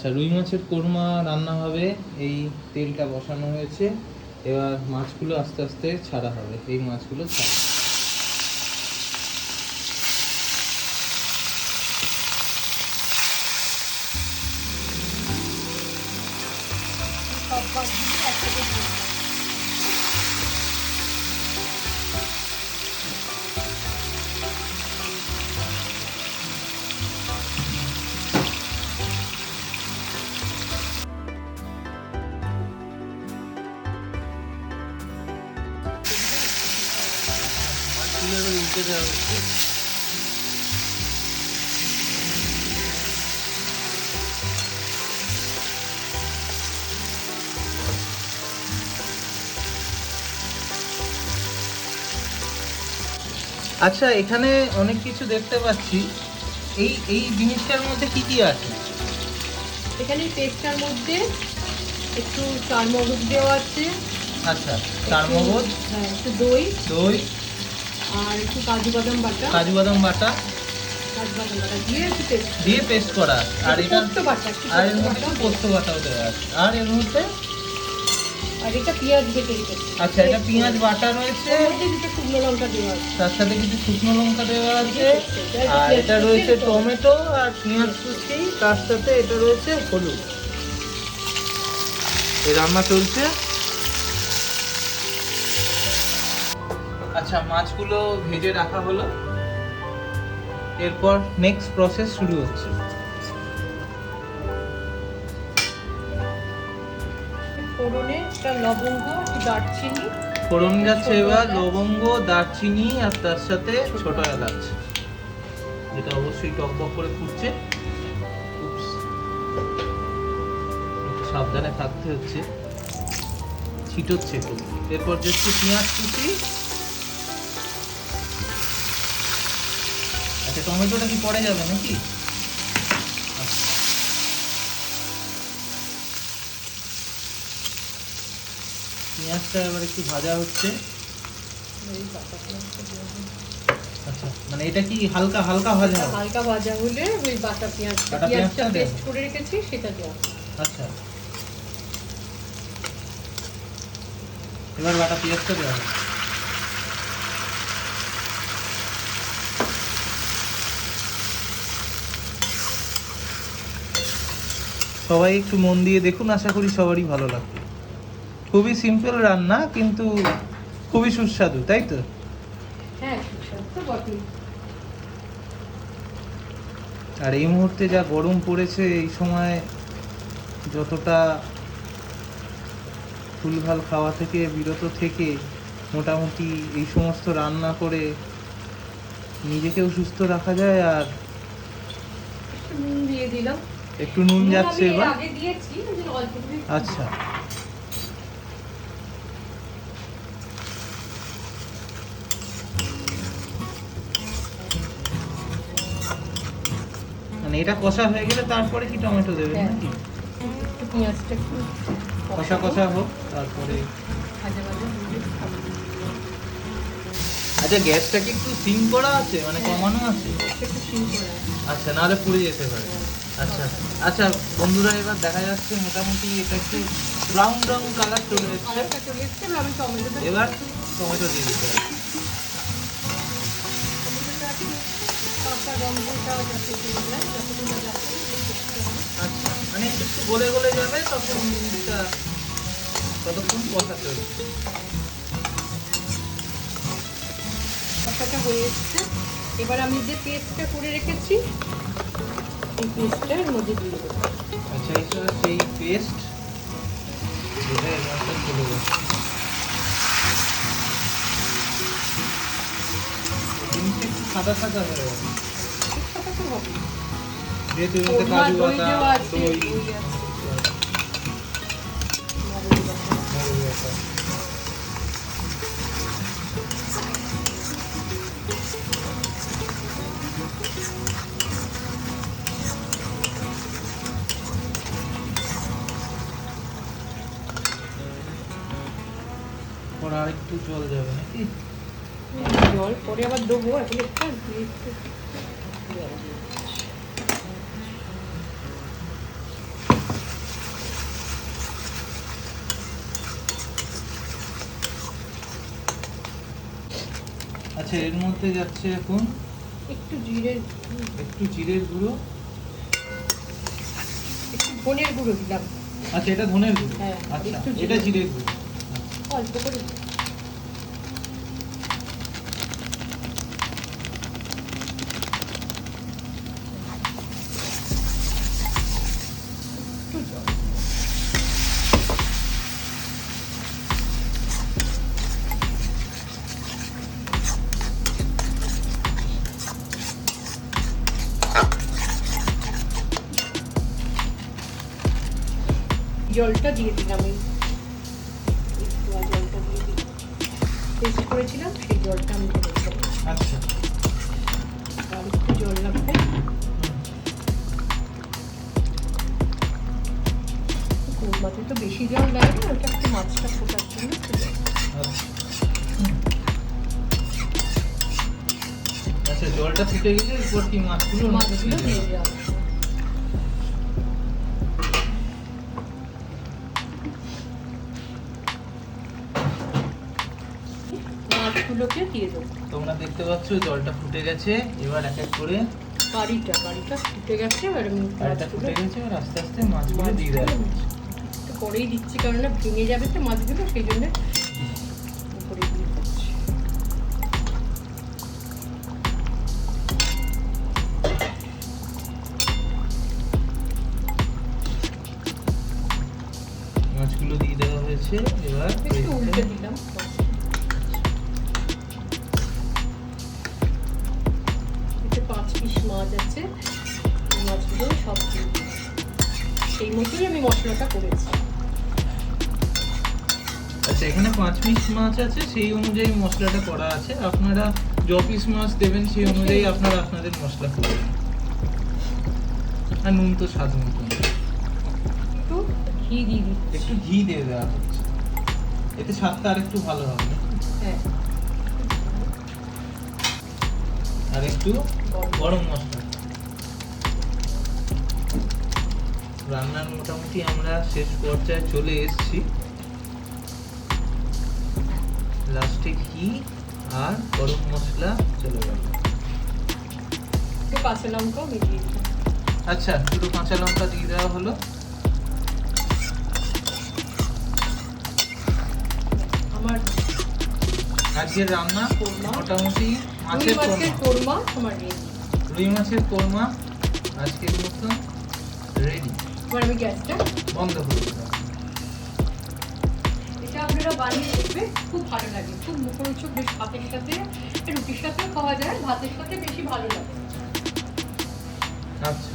আচ্ছা, রুই মাছের কোরমা রান্না হবে। এই তেলটা বসানো হয়েছে, এবার মাছগুলো আস্তে আস্তে ছাড়া হবে। এই মাছগুলো ছাড়া মাছগুলো এবার উল্টে দেওয়া হচ্ছে। আচ্ছা, এখানে অনেক কিছু দেখতে পাচ্ছি। এই এই জিনিসটার মধ্যে কি কি আছে? এখানে পেস্টটার মধ্যে একটু চারমগজ দেওয়া আছে। আচ্ছা, চারমগজ, হ্যাঁ, একটু দই দই আর একটু কাজু বাদাম বাটা। কাজু বাদাম বাটা দিয়ে একটু পেস্ট দিয়ে পেস্ট করা। আর এটা পোস্ত বাটা, আর এর মধ্যে পোস্ত বাটাও দেওয়া আছে। আর এর মধ্যে আর এটা পেঁয়াজ বেটে রেখেছি। আচ্ছা, এটা পেঁয়াজ বাটা রয়েছে, এর মধ্যে কিছু শুকনো লঙ্কা দেওয়া আছে। তার সাথে কিছু শুকনো লঙ্কা দেওয়া আছে। আর এটা রয়েছে টমেটো আর পেঁয়াজ কুচি, তার সাথে এটা রয়েছে হলুদ। এই রান্না চলছে। আচ্ছা, মাছগুলো ভেজে রাখা হলো, এরপর নেক্সট প্রসেস শুরু হচ্ছে। ফোড়নে একটা লবঙ্গ, একটু দারচিনি ফোড়ন যাচ্ছে এবার লবঙ্গ, দারচিনি আর তার সাথে ছোট এলাচ, যেটা অবশ্যই টকবক করে ফুটছে। একটু সাবধানে থাকতে হচ্ছে, ছিটোচ্ছে খুব। এরপর যাচ্ছে পেঁয়াজ কুচি। আচ্ছা, টমেটোটা কি পড়ে যাবে নাকি? পেঁয়াজটা এবার একটু ভাজা হচ্ছে। আচ্ছা, মানে এটা কি হালকা হালকা ভাজা হবে? হালকা ভাজা হলে ওই বাটা পেঁয়াজটা পেস্ট করে রেখেছি সেটা দেওয়া। আচ্ছা, এবার বাটা পেঁয়াজটা দেওয়া হবে। সবাই একটু মন দিয়ে দেখুন, আশা করি সবারই ভালো লাগবে। খুবই সিম্পল রান্না, কিন্তু খুবই সুস্বাদু, তাই তো? হ্যাঁ, সুস্বাদু তো বটেই। আর এই মুহূর্তে যা গরম পড়েছে, এই সময় যতটা ভুলভাল খাওয়া থেকে বিরত থেকে মোটামুটি এই সমস্ত রান্না করে নিজেকেও সুস্থ রাখা যায়। আর একটু নুন দিয়ে দিলাম। একটু নুন যাচ্ছে আমি এবার। আগে দিয়েছি, অল্প করে। আচ্ছা, মানে এটা কষা হয়ে গেলে তারপরে কি টমেটো দেবে নাকি? একটু পেঁয়াজটা একটু কষা কষা হোক, তারপরে। ভাজা ভাজা হয়ে আচ্ছা, গ্যাসটা কি একটু সিম করা আছে, মানে কমানো আছে? একটু সিম করে। আচ্ছা, নাহলে পুড়ে যেতে পারে। আচ্ছা আচ্ছা বন্ধুরা, এবার দেখা যাচ্ছে মোটামুটি এটা একটু ব্রাউন ব্রাউন কালার চলে এসছে। কালারটা চলে এসছে, আমি টমেটোটা এবার টমেটো দিয়ে দিতে হবে। কাঁচা গন্ধটা যাতে চলে যায়, যতক্ষণ না যাচ্ছে আচ্ছা, মানে একটু গলে গলে যাবে, তখন জিনিসটা ততক্ষণ কষাতে হবে। কষাটা হয়ে এসছে। এবার আমি যে পেস্টটা করে রেখেছি এই পেস্টটা এর মধ্যে দিয়ে দেবো। আচ্ছা, এটা সেই পেস্ট যেটা এর মধ্যে চলে যাচ্ছে। জিনিসটা একটু সাদা সাদা হয়ে যাবে, সাদা তো হবে। যেহেতু এর মধ্যে কাজু দই বাদাম, দেওয়া আছে, দই, দই আছে। মৌরি বাটা। পরে আর একটু জল যাবে নাকি? জল পরে আবার দেবো, এখন একটু আচ্ছা, এর মধ্যে যাচ্ছে এখন একটু জিরের একটু জিরের গুঁড়ো। একটু ধনের গুঁড়ো দিলাম, আচ্ছা, এটা ধনের গুঁড়ো। হ্যাঁ, আচ্ছা, একটু এটা জিরে। জিরের গুঁড়ো। অল্প করে একটু জল। জলটা দিয়ে দিলাম, এই একটু আর জলটা দিয়ে দিলাম, টেস্ট করেছিলাম সেই জলটা আমি দিয়ে দিলাম। আচ্ছা। আর একটু জল লাগবে, কোরমাতে তো বেশি জল লাগে না, ওটা একটু মাছটা ফোটার জন্য একটু জল। আচ্ছা, জলটা ফুটে গেলে এরপর কি মাছগুলো মাছগুলো দিয়ে দিলাম। মাছগুলোকে দিয়ে দেবো। তোমরা দেখতে পাচ্ছ জলটা ফুটে গেছে, এবার এক এক করে কারিটা ফুটে গেছে, এবার আমি কারিটা ফুটে গেছে, এবার আস্তে আস্তে মাছগুলো দিয়ে দেওয়া হবে। একটু পরেই দিচ্ছি, কারণ না ভেঙে যাবে তো মাছগুলো, সেই জন্য উপরে দিয়ে দিচ্ছি। মাছগুলো দিয়ে দেওয়া হয়েছে, এবার একটু উল্টে দিলাম। এতে 5 পিস মাছ আছে, এই মাছগুলো সব দিয়ে দিই। সেই মতোই আমি মশলাটা করেছি। আচ্ছা, এখানে 5 পিস মাছ আছে, সেই অনুযায়ী মশলাটা করা আছে। আপনারা য পিস মাছ দেবেন সেই অনুযায়ী আপনারা আপনাদের মশলা করবেন। আর নুন তো স্বাদ মতো। একটু ঘি দিয়ে দিচ্ছি। একটু ঘি দিয়ে দেওয়া হচ্ছে, এতে স্বাদটা আর একটু ভালো হবে। হ্যাঁ, আর একটু গরম মশলা। রান্নার মোটামুটি আমরা শেষ পর্যায়ে চলে এসেছি। লাস্টে ঘি আর গরম মশলা চলে গেল। একটু কাঁচা লঙ্কাও মিলিয়ে দিলাম। আচ্ছা, দুটো কাঁচা লঙ্কা দিয়ে দেওয়া হলো। আমার আজকের রান্না কোরমা। মোটামুটি রুই মাছের মাছের কোরমা। কোরমা আমার রেডি। রুই মাছের কোরমা আজকের মতন রেডি। এবার আমি গ্যাসটা বন্ধ করে দিলাম। এটা আপনারা বানিয়ে দেখবে, খুব ভালো লাগে, খুব মুখরোচক, বেশ ভাতের সাথে, রুটির সাথেও খাওয়া যায়, ভাতের সাথে বেশি ভালো লাগে। আচ্ছা।